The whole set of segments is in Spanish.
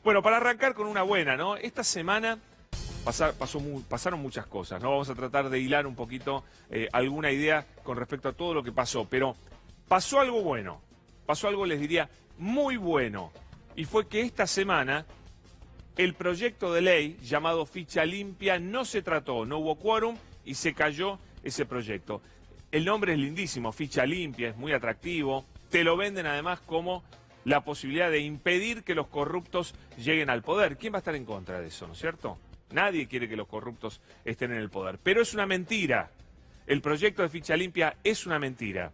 Bueno, para arrancar con una buena, ¿no? Esta semana pasaron muchas cosas, ¿no? Vamos a tratar de hilar un poquito alguna idea con respecto a todo lo que pasó, pero pasó algo bueno, pasó algo, les diría, muy bueno, y fue que esta semana el proyecto de ley llamado Ficha Limpia no se trató, no hubo quórum y se cayó ese proyecto. El nombre es lindísimo, Ficha Limpia, es muy atractivo, te lo venden además como la posibilidad de impedir que los corruptos lleguen al poder. ¿Quién va a estar en contra de eso, no es cierto? Nadie quiere que los corruptos estén en el poder. Pero es una mentira. El proyecto de Ficha Limpia es una mentira.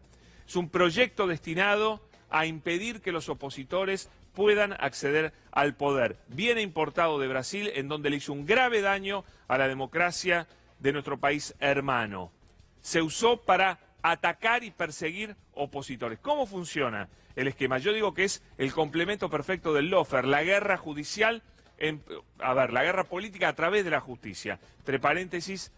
Es un proyecto destinado a impedir que los opositores puedan acceder al poder. Viene importado de Brasil, en donde le hizo un grave daño a la democracia de nuestro país hermano. Se usó para atacar y perseguir opositores. ¿Cómo funciona el esquema? Yo digo que es el complemento perfecto del lawfare, la guerra judicial, la guerra política a través de la justicia. Entre paréntesis,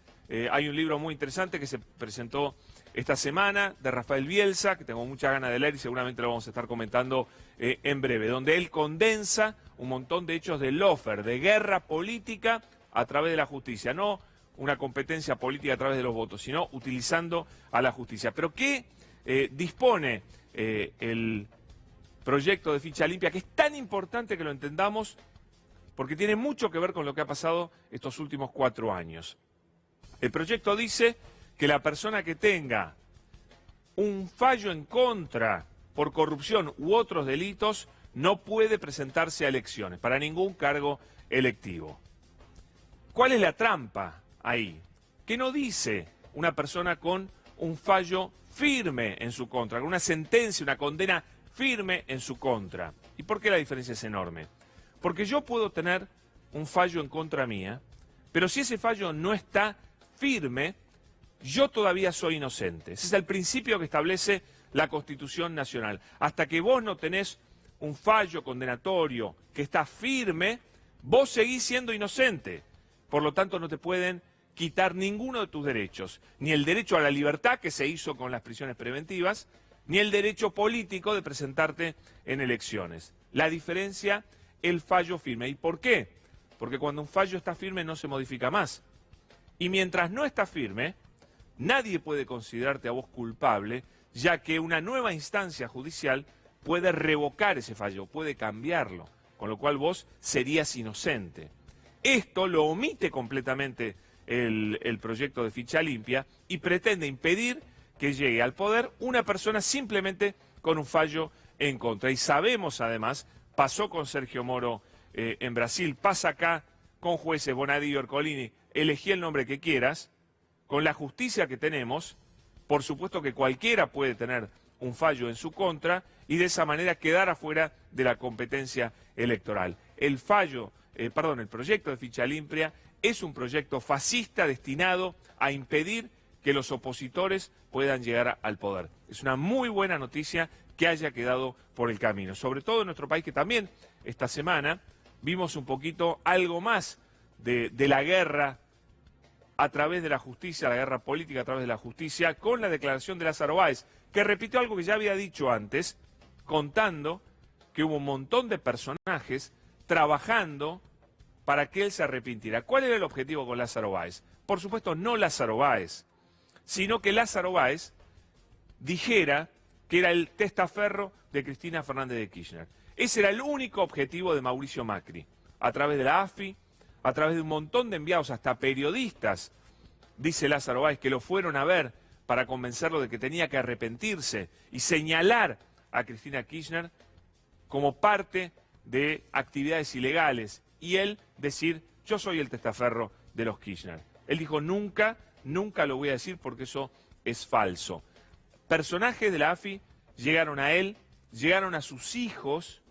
hay un libro muy interesante que se presentó esta semana de Rafael Bielsa, que tengo muchas ganas de leer y seguramente lo vamos a estar comentando en breve, donde él condensa un montón de hechos de lawfare, de guerra política a través de la justicia, no una competencia política a través de los votos, sino utilizando a la justicia. Pero ¿qué dispone el proyecto de Ficha Limpia, que es tan importante que lo entendamos, porque tiene mucho que ver con lo que ha pasado estos últimos 4 años? El proyecto dice que la persona que tenga un fallo en contra por corrupción u otros delitos no puede presentarse a elecciones para ningún cargo electivo. ¿Cuál es la trampa ahí? Que no dice una persona con un fallo firme en su contra, con una sentencia, una condena firme en su contra. ¿Y por qué la diferencia es enorme? Porque yo puedo tener un fallo en contra mía, pero si ese fallo no está firme, yo todavía soy inocente. Ese es el principio que establece la Constitución Nacional. Hasta que vos no tenés un fallo condenatorio que está firme, vos seguís siendo inocente. Por lo tanto, no te pueden quitar ninguno de tus derechos, ni el derecho a la libertad, que se hizo con las prisiones preventivas, ni el derecho político de presentarte en elecciones. La diferencia, el fallo firme. ¿Y por qué? Porque cuando un fallo está firme no se modifica más. Y mientras no está firme, nadie puede considerarte a vos culpable, ya que una nueva instancia judicial puede revocar ese fallo, puede cambiarlo, con lo cual vos serías inocente. Esto lo omite completamente el proyecto de Ficha Limpia y pretende impedir que llegue al poder una persona simplemente con un fallo en contra. Y sabemos además, pasó con Sergio Moro en Brasil, pasa acá con jueces Bonadío, Ercolini, elegí el nombre que quieras, con la justicia que tenemos, por supuesto que cualquiera puede tener un fallo en su contra y de esa manera quedar afuera de la competencia electoral. El proyecto de Ficha Limpia es un proyecto fascista destinado a impedir que los opositores puedan llegar al poder. Es una muy buena noticia que haya quedado por el camino, sobre todo en nuestro país, que también esta semana vimos un poquito algo más de la guerra a través de la justicia, la guerra política a través de la justicia, con la declaración de Lázaro Báez, que repitió algo que ya había dicho antes, contando que hubo un montón de personajes trabajando para que él se arrepintiera. ¿Cuál era el objetivo con Lázaro Báez? Por supuesto, no Lázaro Báez, sino que Lázaro Báez dijera que era el testaferro de Cristina Fernández de Kirchner. Ese era el único objetivo de Mauricio Macri, a través de la AFI, a través de un montón de enviados, hasta periodistas, dice Lázaro Báez, que lo fueron a ver para convencerlo de que tenía que arrepentirse y señalar a Cristina Kirchner como parte de actividades ilegales, y él decir, yo soy el testaferro de los Kirchner. Él dijo, nunca lo voy a decir porque eso es falso. Personajes de la AFI llegaron a él, llegaron a sus hijos,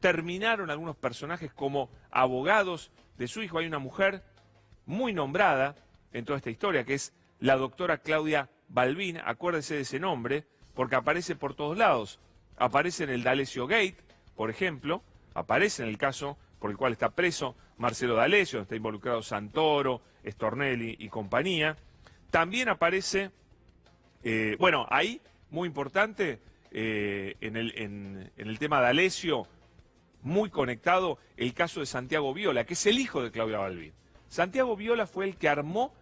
terminaron algunos personajes como abogados de su hijo. Hay una mujer muy nombrada en toda esta historia, que es la doctora Claudia Balbín, acuérdese de ese nombre, porque aparece por todos lados. Aparece en el D'Alessio Gate, por ejemplo, aparece en el caso por el cual está preso Marcelo D'Alessio, donde está involucrado Santoro, Stornelli y compañía. También aparece, ahí, muy importante, en el tema D'Alessio, muy conectado el caso de Santiago Viola, que es el hijo de Claudia Balbín. Santiago Viola fue el que armó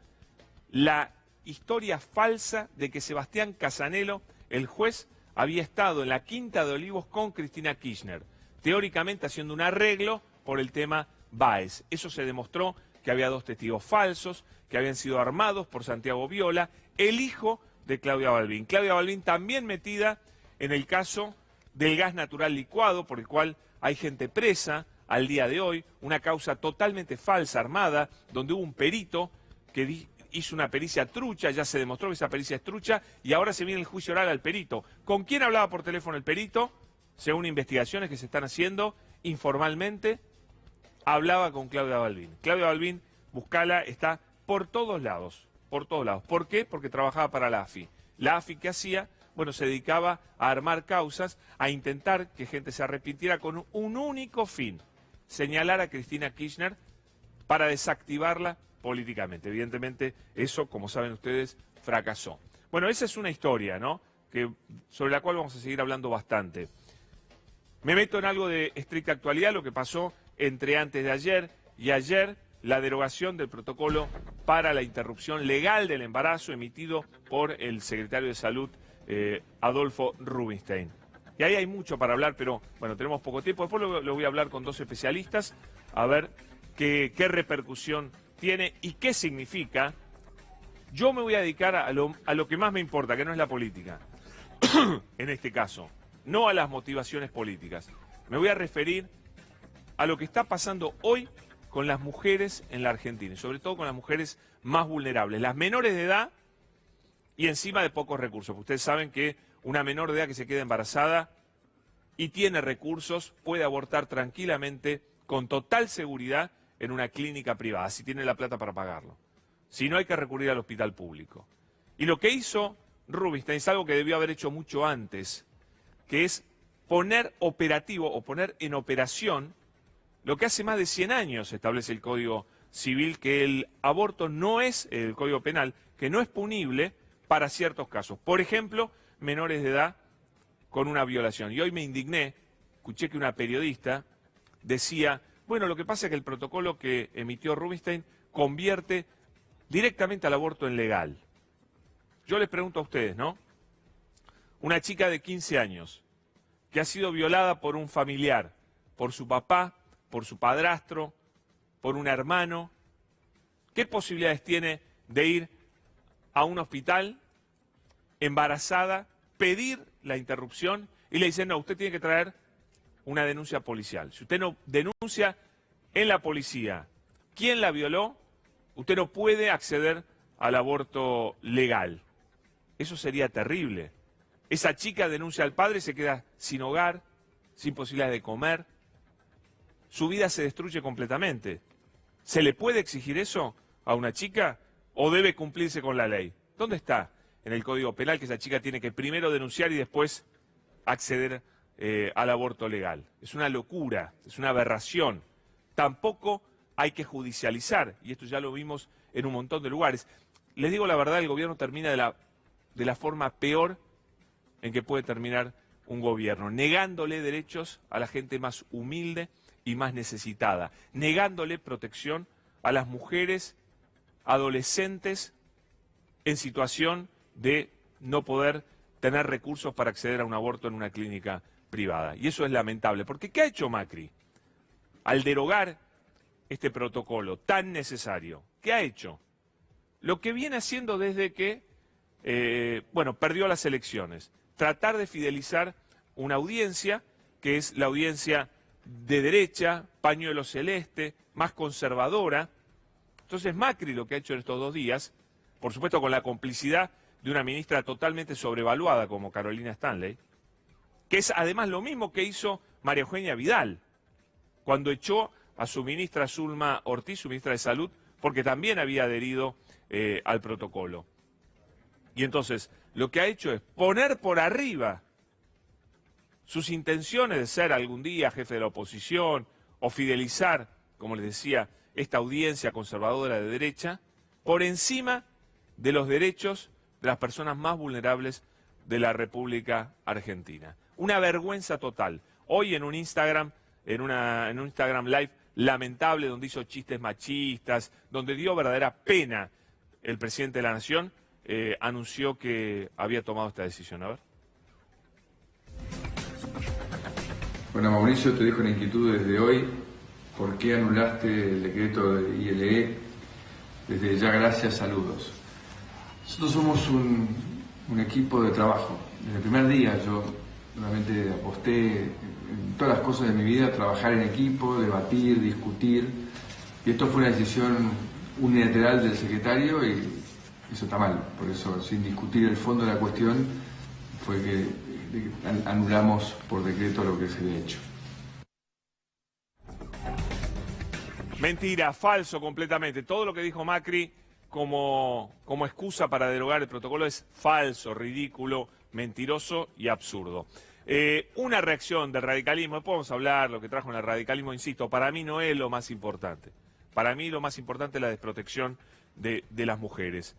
la historia falsa de que Sebastián Casanelo, el juez, había estado en la Quinta de Olivos con Cristina Kirchner, teóricamente haciendo un arreglo por el tema Báez. Eso se demostró que había 2 testigos falsos, que habían sido armados por Santiago Viola, el hijo de Claudia Balbín. Claudia Balbín también metida en el caso del gas natural licuado, por el cual hay gente presa al día de hoy, una causa totalmente falsa, armada, donde hubo un perito que hizo una pericia trucha, ya se demostró que esa pericia es trucha, y ahora se viene el juicio oral al perito. ¿Con quién hablaba por teléfono el perito? Según investigaciones que se están haciendo informalmente, hablaba con Claudia Balbín. Claudia Balbín, buscala, está por todos lados, por todos lados. ¿Por qué? Porque trabajaba para la AFI. La AFI, ¿qué hacía? Bueno, se dedicaba a armar causas, a intentar que gente se arrepintiera con un único fin: señalar a Cristina Kirchner para desactivarla políticamente. Evidentemente, eso, como saben ustedes, fracasó. Bueno, esa es una historia, ¿no?, sobre la cual vamos a seguir hablando bastante. Me meto en algo de estricta actualidad, lo que pasó entre antes de ayer y ayer, la derogación del protocolo para la interrupción legal del embarazo emitido por el secretario de Salud, Adolfo Rubinstein. Y ahí hay mucho para hablar, pero bueno, tenemos poco tiempo. Después lo voy a hablar con 2 especialistas, a ver qué repercusión tiene y qué significa. Yo me voy a dedicar a lo que más me importa, que no es la política, en este caso, no a las motivaciones políticas. Me voy a referir a lo que está pasando hoy con las mujeres en la Argentina, y sobre todo con las mujeres más vulnerables, las menores de edad y encima de pocos recursos. Porque ustedes saben que una menor de edad que se queda embarazada y tiene recursos puede abortar tranquilamente, con total seguridad, en una clínica privada, si tiene la plata para pagarlo. Si no, hay que recurrir al hospital público. Y lo que hizo Rubinstein es algo que debió haber hecho mucho antes, que es poner operativo o poner en operación lo que hace más de 100 años establece el Código Civil, que el aborto no es, el Código Penal, que no es punible para ciertos casos. Por ejemplo, menores de edad con una violación. Y hoy me indigné, escuché que una periodista decía, bueno, lo que pasa es que el protocolo que emitió Rubinstein convierte directamente al aborto en legal. Yo les pregunto a ustedes, ¿no? Una chica de 15 años que ha sido violada por un familiar, por su papá, por su padrastro, por un hermano, ¿qué posibilidades tiene de ir a un hospital embarazada, pedir la interrupción y le dicen, no, usted tiene que traer una denuncia policial? Si usted no denuncia en la policía quién la violó, usted no puede acceder al aborto legal. Eso sería terrible. Esa chica denuncia al padre y se queda sin hogar, sin posibilidades de comer. Su vida se destruye completamente. ¿Se le puede exigir eso a una chica o debe cumplirse con la ley? ¿Dónde está en el Código Penal que esa chica tiene que primero denunciar y después acceder al aborto legal? Es una locura, es una aberración. Tampoco hay que judicializar, y esto ya lo vimos en un montón de lugares. Les digo la verdad, el gobierno termina de la forma peor en que puede terminar un gobierno, negándole derechos a la gente más humilde y más necesitada, negándole protección a las mujeres adolescentes en situación de no poder tener recursos para acceder a un aborto en una clínica privada. Y eso es lamentable, porque ¿qué ha hecho Macri al derogar este protocolo tan necesario? ¿Qué ha hecho? Lo que viene haciendo desde que, perdió las elecciones. Tratar de fidelizar una audiencia que es la audiencia de derecha, pañuelo celeste, más conservadora. Entonces Macri lo que ha hecho en estos 2 días, por supuesto con la complicidad de una ministra totalmente sobrevaluada como Carolina Stanley, que es además lo mismo que hizo María Eugenia Vidal, cuando echó a su ministra Zulma Ortiz, su ministra de Salud, porque también había adherido al protocolo. Y entonces lo que ha hecho es poner por arriba sus intenciones de ser algún día jefe de la oposición o fidelizar, como les decía, esta audiencia conservadora de derecha, por encima de los derechos de las personas más vulnerables de la República Argentina. Una vergüenza total. Hoy en un Instagram en un Instagram Live lamentable, donde hizo chistes machistas, donde dio verdadera pena el presidente de la Nación, anunció que había tomado esta decisión. A ver. Bueno, Mauricio, te dejo la inquietud desde hoy. ¿Por qué anulaste el decreto de ILE? Desde ya, gracias, saludos. Nosotros somos un equipo de trabajo. Desde el primer día yo realmente aposté en todas las cosas de mi vida, trabajar en equipo, debatir, discutir. Y esto fue una decisión unilateral del secretario y eso está mal. Por eso, sin discutir el fondo de la cuestión, fue que anulamos por decreto lo que se había hecho. Mentira, falso completamente. Todo lo que dijo Macri como excusa para derogar el protocolo es falso, ridículo, mentiroso y absurdo. Una reacción del radicalismo, podemos hablar lo que trajo en el radicalismo, insisto, para mí no es lo más importante. Para mí lo más importante es la desprotección de las mujeres.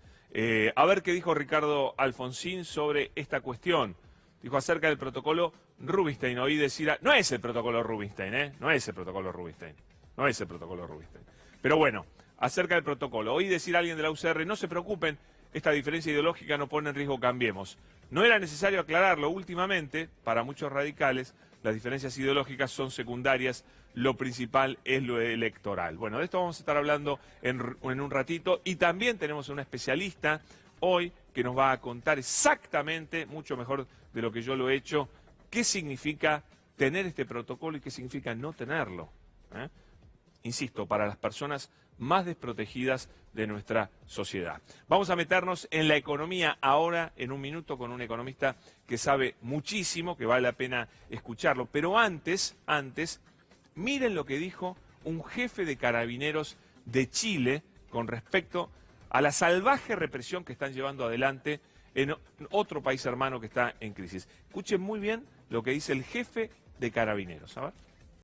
A ver qué dijo Ricardo Alfonsín sobre esta cuestión. Dijo acerca del protocolo Rubinstein. Oí decir, no es el protocolo Rubinstein, no es el protocolo Rubinstein. No es el protocolo Rubinstein. Pero bueno, acerca del protocolo. Oí decir a alguien de la UCR, no se preocupen, esta diferencia ideológica no pone en riesgo Cambiemos. No era necesario aclararlo. Últimamente, para muchos radicales, las diferencias ideológicas son secundarias, lo principal es lo electoral. Bueno, de esto vamos a estar hablando en un ratito y también tenemos una especialista hoy que nos va a contar exactamente, mucho mejor de lo que yo lo he hecho, qué significa tener este protocolo y qué significa no tenerlo. Insisto, para las personas más desprotegidas de nuestra sociedad. Vamos a meternos en la economía ahora, en un minuto, con un economista que sabe muchísimo, que vale la pena escucharlo. Pero antes, miren lo que dijo un jefe de carabineros de Chile con respecto a la salvaje represión que están llevando adelante en otro país hermano que está en crisis. Escuchen muy bien lo que dice el jefe de carabineros. A ver.